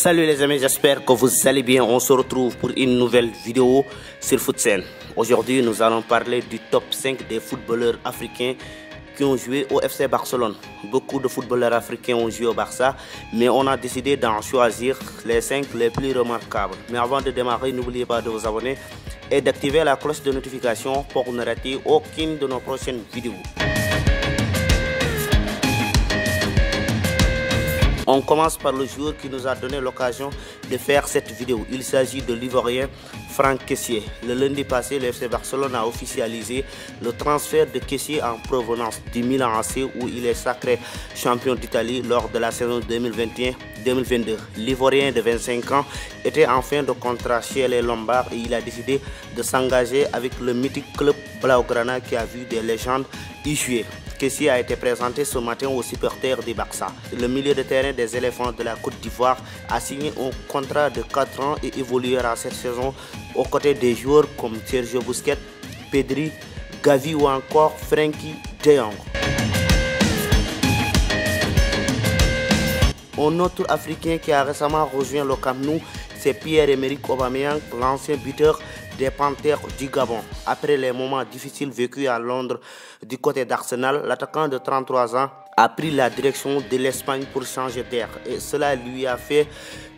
Salut les amis, j'espère que vous allez bien. On se retrouve pour une nouvelle vidéo sur FootSen. Aujourd'hui, nous allons parler du top 5 des footballeurs africains qui ont joué au FC Barcelone. Beaucoup de footballeurs africains ont joué au Barça, mais on a décidé d'en choisir les 5 les plus remarquables. Mais avant de démarrer, n'oubliez pas de vous abonner et d'activer la cloche de notification pour ne rater aucune de nos prochaines vidéos. On commence par le joueur qui nous a donné l'occasion de faire cette vidéo. Il s'agit de l'Ivoirien Franck Kessié. Le lundi passé, le FC Barcelone a officialisé le transfert de Kessié en provenance du Milan AC où il est sacré champion d'Italie lors de la saison 2021-2022. L'Ivoirien de 25 ans était en fin de contrat chez les Lombards et il a décidé de s'engager avec le mythique club Blaugrana qui a vu des légendes y jouer. Kessié a été présenté ce matin aux supporters du Barça. Le milieu de terrain des éléphants de la Côte d'Ivoire a signé un contrat de 4 ans et évoluera cette saison aux côtés des joueurs comme Sergio Busquets, Pedri, Gavi ou encore Frenkie de Jong. Un autre Africain qui a récemment rejoint le Camp Nou, c'est Pierre-Emerick Aubameyang, l'ancien buteur des Panthères du Gabon. Après les moments difficiles vécus à Londres du côté d'Arsenal, l'attaquant de 33 ans a pris la direction de l'Espagne pour changer d'air et cela lui a fait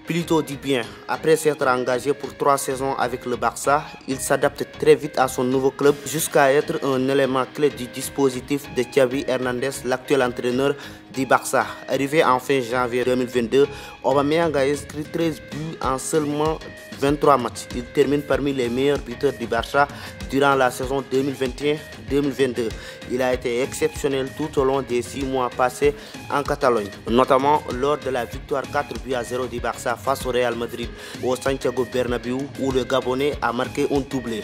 plutôt du bien. Après s'être engagé pour 3 saisons avec le Barça, il s'adapte très vite à son nouveau club jusqu'à être un élément clé du dispositif de Xavi Hernandez, l'actuel entraîneur du Barça. Arrivé en fin janvier 2022, Aubameyang a inscrit 13 buts en seulement 23 matchs. Il termine parmi les meilleurs buteurs du Barça durant la saison 2021-2022. Il a été exceptionnel tout au long des 6 mois passés en Catalogne, notamment lors de la victoire 4-0 du Barça face au Real Madrid au Santiago Bernabéu où le Gabonais a marqué un doublé.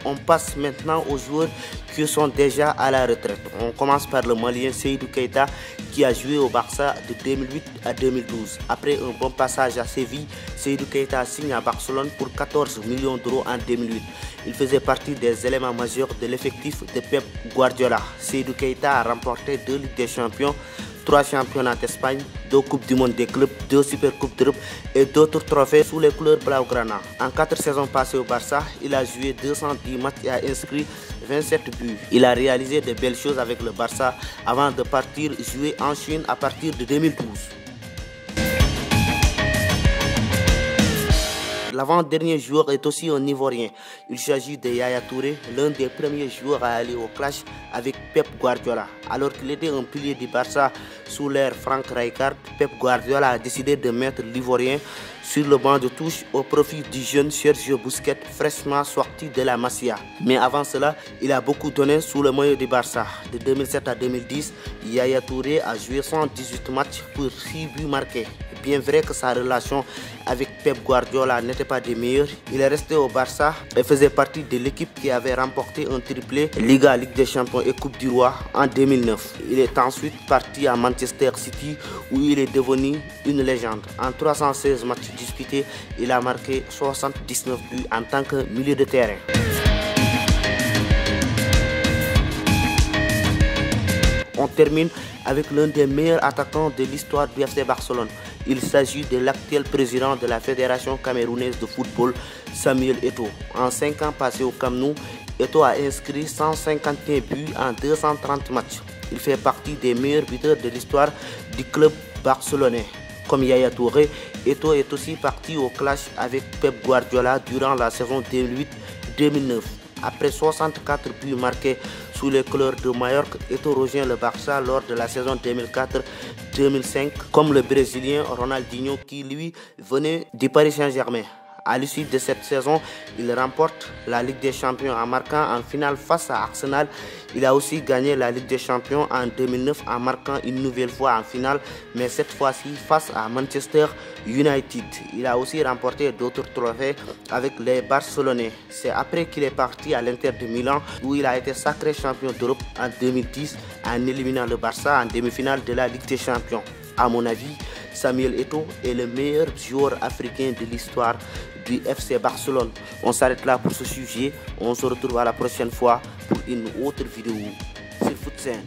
On passe maintenant aux joueurs qui sont déjà à la retraite. On commence par le Malien Seydou Keita qui a joué au Barça de 2008 à 2012. Après un bon passage à Séville, Seydou Keita signe à Barcelone pour 14 millions d'euros en 2008. Il faisait partie des éléments majeurs de l'effectif de Pep Guardiola. Seydou Keita a remporté 2 Ligues des Champions, 3 championnats d'Espagne, 2 Coupes du Monde des clubs, 2 Supercoupes d'Europe et d'autres trophées sous les couleurs Blaugrana. En 4 saisons passées au Barça, il a joué 210 matchs et a inscrit 27 buts. Il a réalisé de belles choses avec le Barça avant de partir jouer en Chine à partir de 2012. L'avant-dernier joueur est aussi un Ivoirien. Il s'agit de Yaya Touré, l'un des premiers joueurs à aller au clash avec Pep Guardiola. Alors qu'il était un pilier du Barça sous l'ère Frank Rijkaard, Pep Guardiola a décidé de mettre l'Ivoirien sur le banc de touche au profit du jeune Sergio Busquets fraîchement sorti de la Masia. Mais avant cela, il a beaucoup donné sous le maillot du Barça. De 2007 à 2010, Yaya Touré a joué 118 matchs pour 6 buts marqués. Bien vrai que sa relation avec Pep Guardiola n'était pas des meilleures, il est resté au Barça et faisait partie de l'équipe qui avait remporté un triplé Liga, Ligue des Champions et Coupe du Roi en 2009. Il est ensuite parti à Manchester City où il est devenu une légende. En 316 matchs disputés, il a marqué 79 buts en tant que milieu de terrain. On termine avec l'un des meilleurs attaquants de l'histoire du FC Barcelone. Il s'agit de l'actuel président de la Fédération camerounaise de football, Samuel Eto'o. En 5 ans passés au Camp Nou, Eto'o a inscrit 151 buts en 230 matchs. Il fait partie des meilleurs buteurs de l'histoire du club barcelonais. Comme Yaya Touré, Eto'o est aussi parti au clash avec Pep Guardiola durant la saison 2008-2009. Après 64 buts marqués sous les couleurs de Majorque, Eto'o rejoint le Barça lors de la saison 2004-2005 comme le Brésilien Ronaldinho qui lui venait du Paris Saint-Germain. À l'issue de cette saison, il remporte la Ligue des Champions en marquant en finale face à Arsenal. Il a aussi gagné la Ligue des Champions en 2009 en marquant une nouvelle fois en finale, mais cette fois-ci face à Manchester United. Il a aussi remporté d'autres trophées avec les Barcelonais. C'est après qu'il est parti à l'Inter de Milan où il a été sacré champion d'Europe en 2010 en éliminant le Barça en demi-finale de la Ligue des Champions. À mon avis, Samuel Eto'o est le meilleur joueur africain de l'histoire du FC Barcelone. On s'arrête là pour ce sujet. On se retrouve à la prochaine fois pour une autre vidéo sur FootSen.